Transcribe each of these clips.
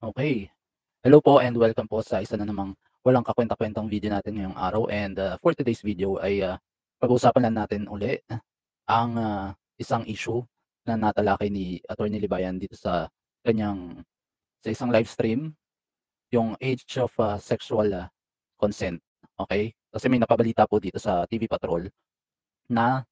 Okay. Hello po and welcome po sa isa na namang walang kakuwenta-kuwentang video natin ngayong araw and, for today's video ay, pag-uusapan lang natin uli ang, isang issue na natalakay ni Attorney Libayan dito kanyang sa isang live stream, yung age of, sexual, consent, okay. Kasi may napabalita po dito sa TV Patrol na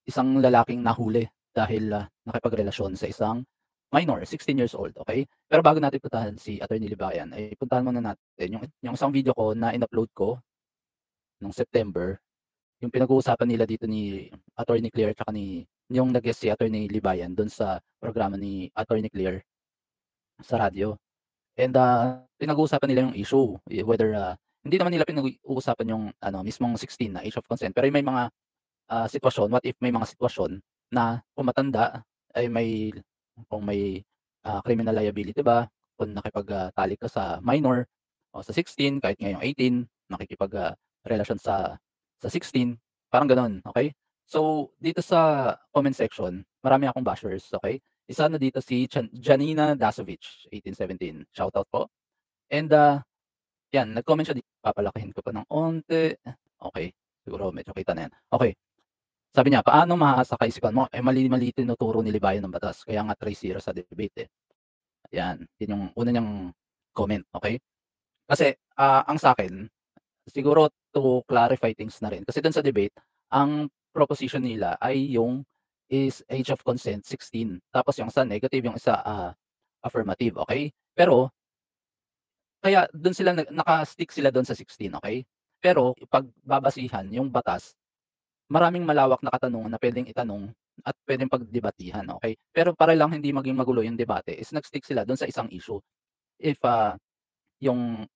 isang lalaking nahuli dahil, nakipagrelasyon sa isang minor, 16 years old, okay. Pero bago natin puntahan si Attorney Libayan ay puntahan muna natin yung isang video ko na in-upload ko nung September, yung pinag-uusapan nila dito ni Attorney Claire tsaka yung nag-guest si Attorney Libayan dun sa programa ni Attorney Claire sa radyo. And, pinag-uusapan nila yung issue, whether, hindi naman nila pinag-uusapan yung ano mismong 16 na age of consent, pero may mga sitwasyon, what if may mga sitwasyon na kung matanda ay kung may, criminal liability ba, kung talik ka sa minor o sa 16 kahit ngayong 18 relasyon sa 16, parang gano'n, okey? So, dito sa comment section, marami akong bashers, okey? Isa na dito si Janina Dasovich, 1817, shoutout po. And, 'yan nag-comment siya dito, papalakihin ko pa ng onti, okey, siguro medyo kita na 'yan, okey. Sabi niya, "Paano maaasa kaisipan mo, eh, mali-mali tinuturo ni Libayan ng batas, kaya nga 3-0 sa debate, eh." Ayan, yun yung una niyang comment, okey? Kasi, ang sa'kin, siguro to clarify things na rin, kasi dun sa debate, ang proposition nila ay yung age of consent 16, tapos yung isa negative, yung isa, affirmative, okey? Pero kaya dun sila naka-stick sila dun sa 16, okey? Pero 'pag babasihan yung batas, maraming malawak na katanungan na puwedeng itanong at puwedeng pagdebatihan, okey? Pero para lang hindi maging magulo yung debate is nag-stick sila dun sa isang issue. If, yung,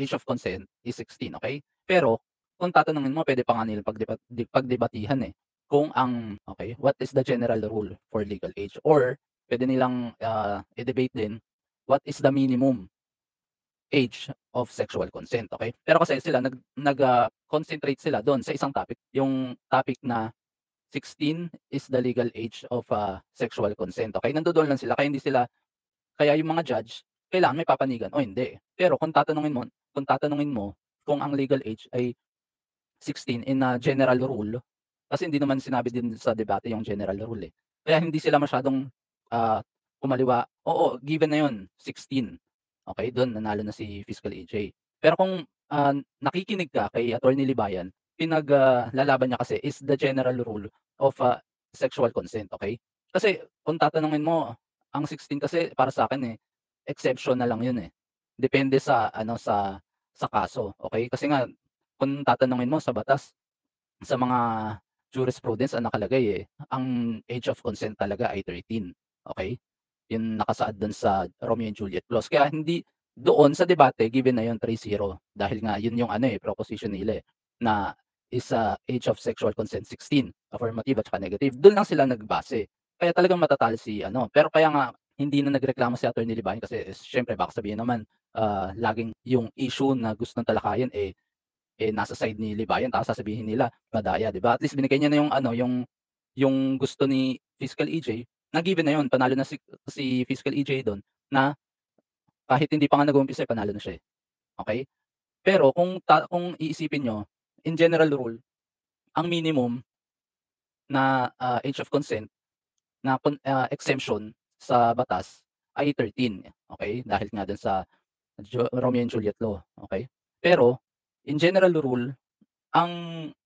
age of consent is 16, okey? Pero kung tatanungin mo puwede pa nga nilang pagdebatihan, eh, kung okey, what is the general rule for legal age or puwede nilang, i-debate din, what is the minimum age of sexual consent, okey? Pero kasi sila concentrate sila dun sa isang topic, yung topic na 16 is the legal age of, sexual consent, okey? Nandodo'n lang sila kaya yung mga judge kailangan may papanigan o hindi. Pero kung tatanungin mo kung ang legal age ay 16 in a general rule, kasi hindi naman sinabi din sa debate yung general rule, eh. Kaya hindi sila masyadong, kumaliwa, oo, given na yun 16, okey, dun nanalo na si Fiscal AJ. Pero kung, nakikinig ka kay Attorney Libayan, lalaban niya kasi is the general rule of, sexual consent, okey? Kasi kung tatanungin mo, ang 16 kasi para sa'kin, eh, exception na lang yun, eh. Depende sa ano, sa kaso, okey? Kasi nga kung tatanungin mo sa batas, sa mga jurisprudence ang nakalagay, eh, ang age of consent talaga ay 13, okey? Yun nakasaad dun sa Romeo and Juliet clause. Kaya hindi doon sa debate given na yun 3-0 dahil nga yun yung ano, eh, proposition nila, eh, na is, age of sexual consent 16, affirmative at saka negative. Dun lang sila nagbase. Kaya talagang matatalo si ano, pero kaya nga hindi na nagreklamo si Attorney Libayan kasi siyempre baka sabihin naman, laging yung issue na gustong talakayin, nasa side ni Libayan tapos sasabihin nila madaya, 'di ba? At least binigay niya na yung ano, yung gusto ni Fiscal EJ na given na yun, panalo na si Fiscal EJ dun na kahit hindi pa nga nag-uumpisa, panalo na siya, eh, okey? Pero kung iisipin niyo, in general rule, ang minimum na, age of consent na exemption sa batas ay 13, okey? Dahil nga dun sa Romeo and Juliet law, okey? Pero in general rule, ang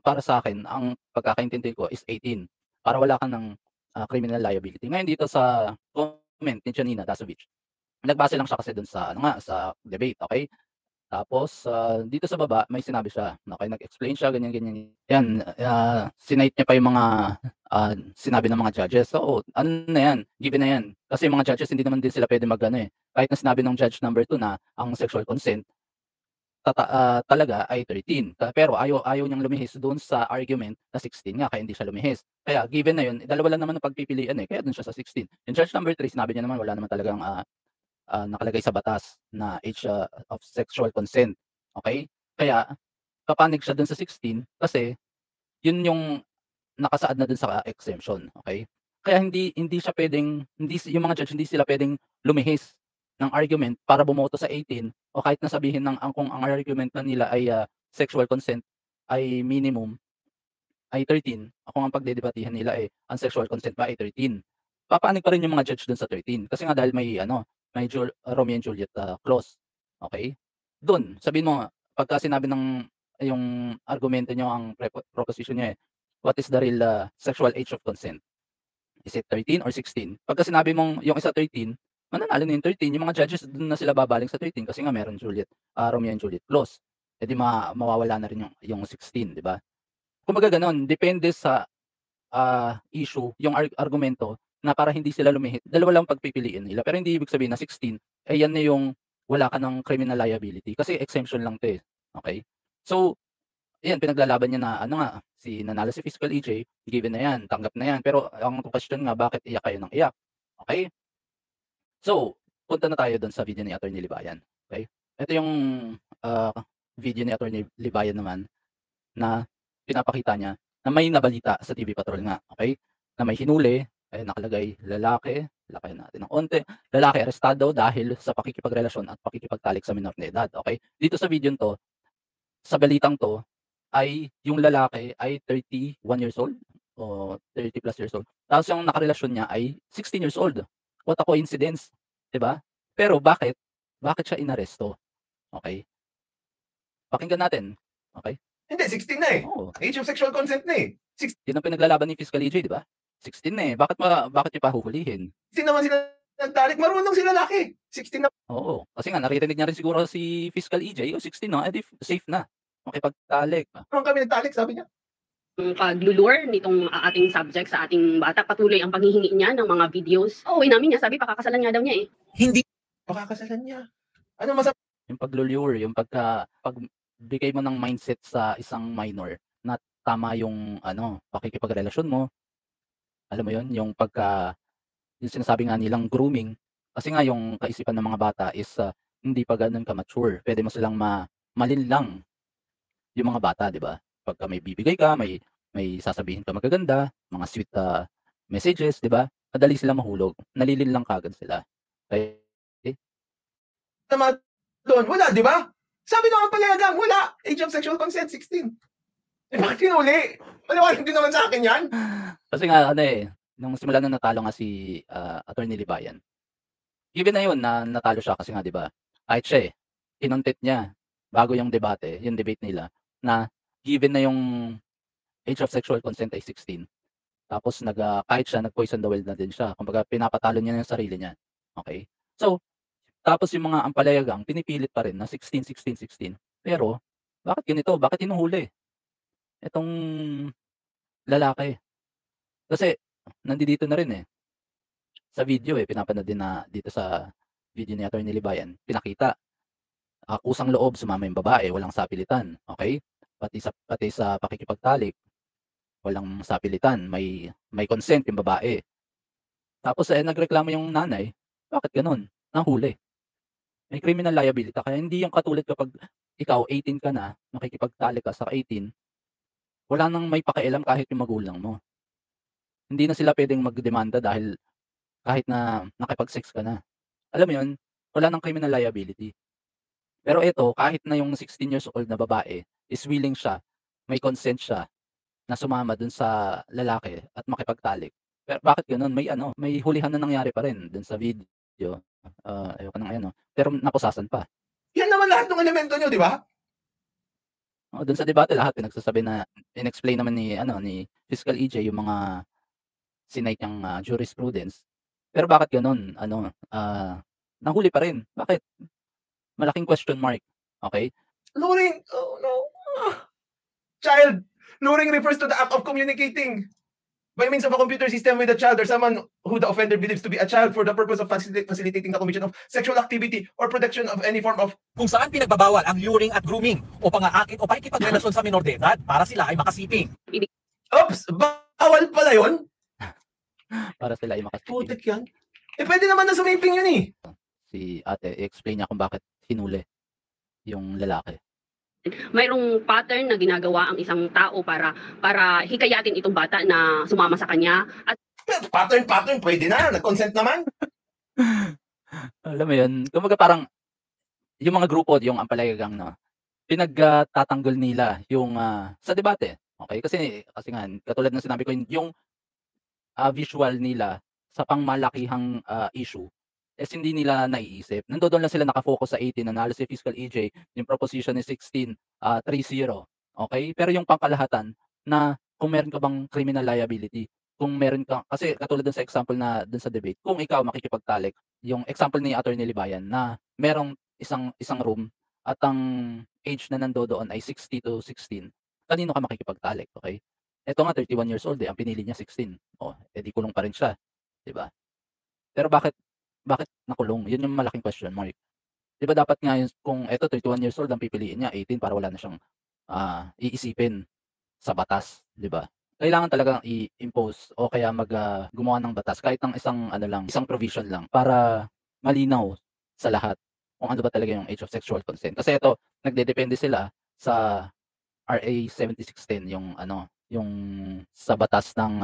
para sa'kin, ang pagkakaintindi ko is 18 para wala ka ng, criminal liability. Ngayon dito sa comment ni Janina Dasovich, nagbase lang siya kasi dun sa ano nga, sa debate, okey? Tapos, dito sa baba may sinabi siya, okey, nag-explain siya ganyan, ganyan. 'Yan, sinite niya pa yung mga, sinabi ng mga judges. So, ano na 'yan, given na 'yan. Kasi yung mga judges hindi naman din sila puwedeng mag-ano, eh, kahit na sinabi ng judge number 2 na ang sexual consent talaga ay 13 pero ayaw ayaw niyang lumihis do'n sa argument na 16 nga kaya hindi siya lumihis. Kaya given na 'yun, dalawa lang naman ang pagpipilian, eh, kaya do'n siya sa 16. Yung judge number 3 sinabi niya naman wala naman talagang, nakalagay sa batas na age, of sexual consent, okey? Kaya papanig siya do'n sa 16 kasi 'yun yung nakasaad na do'n sa exemption, okey? Kaya hindi hindi siya puwedeng yung mga judge hindi sila puwedeng lumihis ng argument para bumoto sa 18 o kahit na sabihin kung ang argument na nila ay sexual consent ay minimum ay 13, kung ang pagdedebatehan nila ay ang sexual consent ba ay 13, papanig pa rin yung mga judge dun sa 13 kasi nga dahil may may Romeo and Juliet clause, okey? Dun sabihin mo pagka sinabi ng yung argumento niyo ang proposition niyo, what is the real sexual age of consent? Is it 13 or 16? Pagka sinabi mong yung isa 13, mananalo na yung 13, yung mga judges dun na sila babaling sa 13 kasi nga meron Romeo and Juliet clause. Eh, di mawawala na rin yung 16, 'di ba? Kumbaga gano'n, depende sa issue yung argumento na para hindi sila lumihit, dalawa lang pagpipiliin nila. Pero hindi ibig sabihin na 16, eh, yan na yung wala ka ng criminal liability kasi exemption lang 'to, eh, okey? So, ayan pinaglalaban niya na nanalo si Fiscal EJ, given na yan, tanggap na yan. Pero ang question nga bakit iyak kayo ng iyak, okey? So, punta na tayo dun sa video ni Attorney Libayan, okey? Ito yung video ni Attorney Libayan naman na pinapakita niya na may nabalita sa TV Patrol nga, okey? Na may hinuli, nakalagay lalaki, lakayan natin ng onti, lalaki arestado dahil sa pakikipagrelasyon at pakikipagtalik sa minor na edad, okey? Dito sa video 'to, sa balitang 'to ay yung lalaki ay 31 years old o 30 plus years old. Tapos yung nakarelasyon niya ay 16 years old. What a coincidence, 'di ba? Pero bakit siya inaresto? Okey? Pakinggan natin, okey? Hindi, 16 na eh. Oo. Age of sexual consent na eh. 16 Yun ang pinaglalaban ni Fiscal EJ, 'di ba? 16 na eh, bakit niyo pa huhulihin? naman sila nagtalik, marunong sila lalaki. 16 na. Oo, kasi nga naririnig niya rin siguro si Fiscal EJ, 16 na, edi safe na, makipagtalik. Naman kami nagtalik, sabi niya. Paglulure nitong ating subject sa ating bata, patuloy ang panghihingi niya ng mga videos. Uuwi namin niya, sabi pakakasalan nga daw niya eh. Hindi pakakasalan niya. Ano masama? Yung paglulure, yung pagbigay mo ng mindset sa isang minor na tama yung pakikipagrelasyon mo. Alam mo yun, yung yung sinasabi nga nilang grooming, kasi nga yung kaisipan ng mga bata is hindi pa gano'n ka-mature. Pwede mo silang malinlang yung mga bata, 'di ba? Pagka may bibigay ka, may sasabihin ka magaganda, mga sweet messages, 'di ba? Madali silang mahulog, nalilinlang kaagad sila. Kaya Tama doon, wala, di ba? Sabi naman palayagang, wala. Age of sexual consent, 16. Eh, bakit hinuli? Maliwanag din naman sa akin yan. kasi nga nung simula na natalo nga si Attorney Libayan, given na yun na natalo siya kasi nga 'di ba, kahit siya kinontent niya bago yung debate nila na given na yung age of sexual consent ay 16. Tapos kahit siya nag-poison the well na din siya. Kumbaga pinapatalo niya yung sarili niya, okey? So, tapos yung mga ampalayagang pinipilit pa rin na 16, 16, 16. Pero bakit ganito? Bakit hinuhuli itong lalaki? Kasi nandito na rin sa video pinapanood din na dito sa video ni Attorney Libayan, pinakita. Kusang loob sumama yung babae, walang sapilitan, okey? Pati sa pakikipagtalik, walang sapilitan, may consent yung babae. Tapos nagreklamo yung nanay, bakit gano'n? Nahuli. May criminal liability ka, kaya hindi yung katulad kapag ikaw 18 ka na, makikipagtalik ka sa 18, wala nang may pakialam kahit yung magulang mo. Hindi na sila puwedeng magdemanda dahil kahit na nakipag-sex ka na. Alam mo yun, wala ng criminal liability. Pero ito, kahit na yung 16 years old na babae is willing siya, may consent siya na sumama dun sa lalaki at makipagtalik. Pero bakit gano'n? May hulihan na nangyari pa rin dun sa video. Ayoko ng pero napusasan pa. Yan naman lahat ng elemento nyo, di ba? Oo, dun sa debate lahat pinagsasabi na in-explain naman ni Fiscal EJ yung mga cite niyang jurisprudence. Pero bakit gano'n? Nahuli pa rin. Bakit? Malaking question mark, okey? Luring, oh no. Child. Luring refers to the act of communicating by means of a computer system with a child or someone who the offender believes to be a child for the purpose of facilitating the commission of sexual activity or production of any form of kung saan pinagbabawal ang luring at grooming o pangaakit o pakikipagrelasyon sa minor de edad para sila ay makasiping. Oops! Bawal pala yun? Para sila ay makasiping. Putik yan. Pwede naman na sumiping yun eh. Si ate, i-explain niya kung bakit hinuli yung lalaki. Mayroong pattern na ginagawa ang isang tao para hikayatin itong bata na sumama sa kanya at Pattern, pwede na. Nag-consent naman. Alam mo 'yun, kumbaga parang yung mga grupo, yung ampalayagang 'no, tatanggol nila yung, sa debate, okey? Kasi nga katulad ng sinabi ko yung, visual nila sa pangmalakihang, issue is hindi nila naiisip. Nandodo'n lang sila naka-focus sa 18, nanalo si Fiscal EJ, yung proposition is 16, 3-0, okey? Pero yung pangkalahatan na kung meron ka bang criminal liability, kung meron ka kasi katulad dun sa example na dun sa debate, kung ikaw makikipagtalik, yung example ni Attorney Libayan na merong isang isang room at ang age na nandodoon ay 60 to 16, kanino ka makikipagtalik, okey? Eto nga 31 years old, ang pinili niya 16, oh, eh, di kulong pa rin siya, 'di ba? Pero bakit bakit nakulong? 'Yun yung malaking question mark. 'Di ba dapat nga yung kung eto 31 years old ang pipiliin niya, 18 para wala na siyang, iisipin sa batas, 'di ba? Kailangan talagang i-impose o kaya gumawa ng batas kahit ng isang ano lang, isang provision lang para malinaw sa lahat kung ano ba talaga yung age of sexual consent. Kasi ito, nagdedepende sila sa RA 7610 yung ano, yung sa batas ng,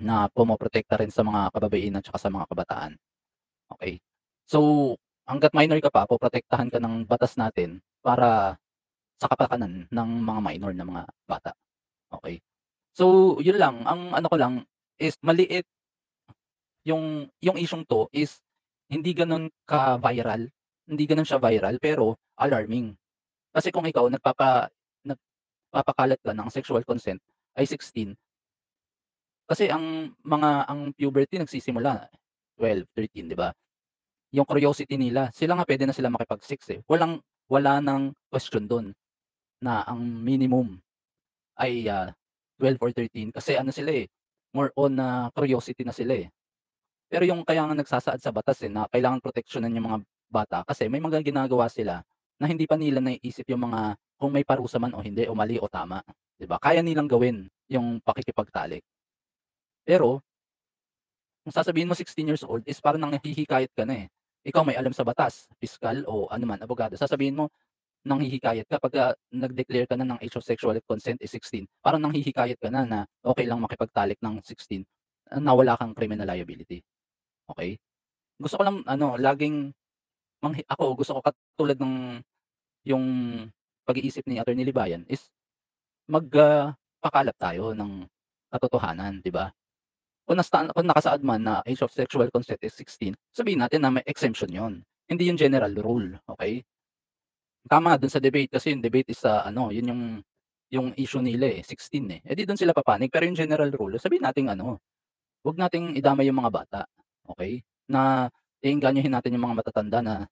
na pumoprotekta rin sa mga kababaihan at saka sa mga kabataan, okey? So, hangga't minor ka pa poprotektahan ka ng batas natin para sa kapakanan ng mga minor na mga bata, okey? So, yun lang, ang ano ko lang is maliit yung isyung 'to is hindi gano'n ka-viral, hindi gano'n siya viral pero alarming. Kasi kung ikaw nagpapakalat ka ng sexual consent ay 16. Kasi ang puberty nagsisimula 12, 13, 'di ba? Yung curiosity nila, sila nga puwede na sila makipag-sex, eh. Wala ng question dun na ang minimum ay, 12 or 13 kasi ano sila, eh, more on na curiosity na sila, eh. Pero yung kaya nga nagsasaad sa batas, eh, na kailangan proteksyonan yung mga bata kasi may mga ginagawa sila na hindi pa nila naiisip yung mga kung may parusa man o hindi o mali o tama, 'di ba? Kaya nilang gawin yung pakikipagtalik. Pero kung sasabihin mo 16 years old is parang nanghihikayat ka na, eh. Ikaw may alam sa batas, piskal o ano man, abogado, sasabihin mo nanghihikayat ka pagka nag-declare ka na ng age of sexual consent is 16, parang nanghihikayat ka na na okey lang makipagtalik ng 16, na wala kang criminal liability, okey? Gusto ko lang ano, laging ako gusto ko katulad ng yung pag-iisip ni Attorney Libayan is pakalat tayo ng katotohanan, 'di ba? Kung nakasaad man na age of sexual consent is 16, sabihin natin na may exemption 'yun, hindi 'yung general rule, okey? Tama dun sa debate kasi yung debate is, ano, 'yun yung issue nila, eh, 16, eh. Eh, di dun sila papanig pero yung general rule sabihin nating ano, wag nating idamay yung mga bata, okey? Na eengganyohin natin yung mga matatanda na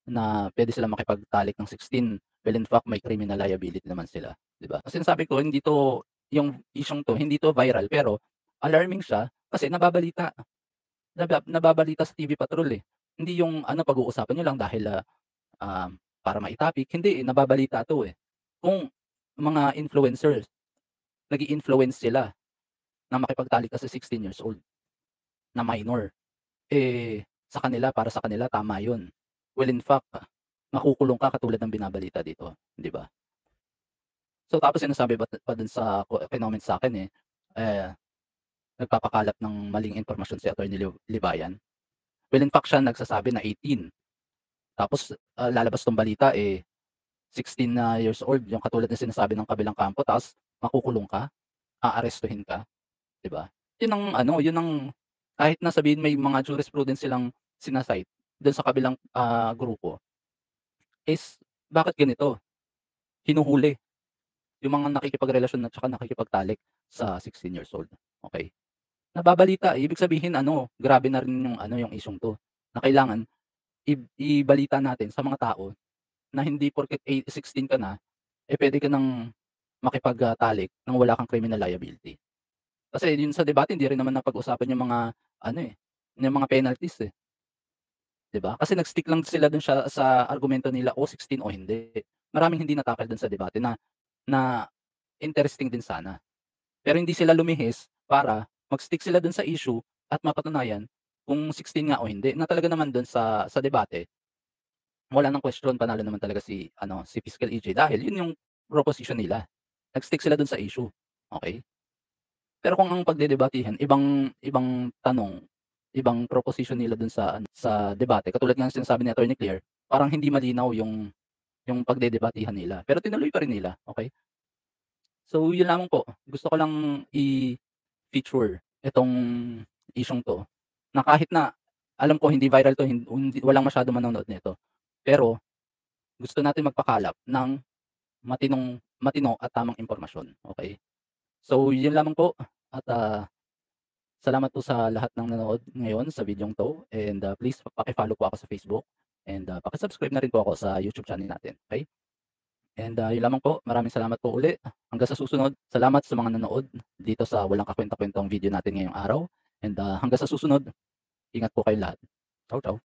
na puwede silang makipagtalik ng 16, well in fact may criminal liability naman sila, 'di ba? Ang sinasabi ko hindi 'to yung isyung 'to hindi 'to viral pero alarming siya kasi nababalita sa TV Patrol, eh. Hindi yung ano pag-uusapan niyo lang dahil, para mai-topic, hindi, eh, nababalita 'to, eh. Kung mga influencers, nag-i-influence sila na makipagtalik ka sa 16 years old na minor, eh, para sa kanila tama 'yun. Well in fact, makukulong ka katulad ng binabalita dito, 'di ba? So tapos sinasabi pa dun sa kinoment sa'kin, eh, nagpapakalat ng maling impormasyon si Attorney Libayan. Well in fact siya nagsasabi na 18, tapos, lalabas 'tong balita, eh, 16 na years old yung katulad ng sinasabi ng kabilang kampo tapos makukulong ka, aarestuhin ka, 'di ba? Yun ang ano, yun ang kahit na sabihin may mga jurisprudence silang sina-cite dun sa kabilang, grupo is bakit ganito, hinuhuli yung mga nakikipagrelasyon at saka nakikipagtalik sa 16 years old, okey? Nababalita, ibig sabihin ano, grabe na rin yung ano, yung isyung 'to, na kailangan ibalita natin sa mga tao na hindi porket 16 ka na, eh, puwede ka ng makipagtalik ng wala kang criminal liability. Kasi yun sa debate hindi rin naman napag-usapan yung mga ano, eh, yung mga penalties, eh, 'di ba? Kasi nag-stick lang sila dun sa argumento nila o 16 o hindi. Maraming hindi natakal dun sa debate na na interesting din sana. Pero hindi sila lumihis para mag-stick sila dun sa issue at mapatunayan kung 16 nga o hindi, na talaga naman dun sa debate wala ng question, panalo naman talaga si ano, si Fiscal EJ dahil yun yung proposition nila. Nag-stick sila dun sa issue, okey? Pero kung ang pagdedebatehan ibang ibang tanong, ibang proposition nila dun sa debate. Katulad nga ng sinasabi ni Attorney Claire, parang hindi malinaw yung pagdedebatehan nila. Pero tinuloy pa rin nila, okay? So, yun lamang po. Gusto ko lang i-feature itong isyung 'to, na kahit na alam ko hindi viral 'to, walang masyadong manonood nito. Pero gusto natin magpakalap ng matino at tamang impormasyon, okay? So, yun lamang po at, salamat po sa lahat ng nanood ngayon sa videong 'to and, please paki-follow po ako sa Facebook and, paki-subscribe na rin po ako sa YouTube channel natin, okay? And, yun lamang po. Maraming salamat po uli. Hanggang sa susunod. Salamat sa mga nanood dito sa walang kakwenta-kwentang video natin ngayong araw and, hanggang sa susunod. Ingat po kayong lahat. Ciao, ciao.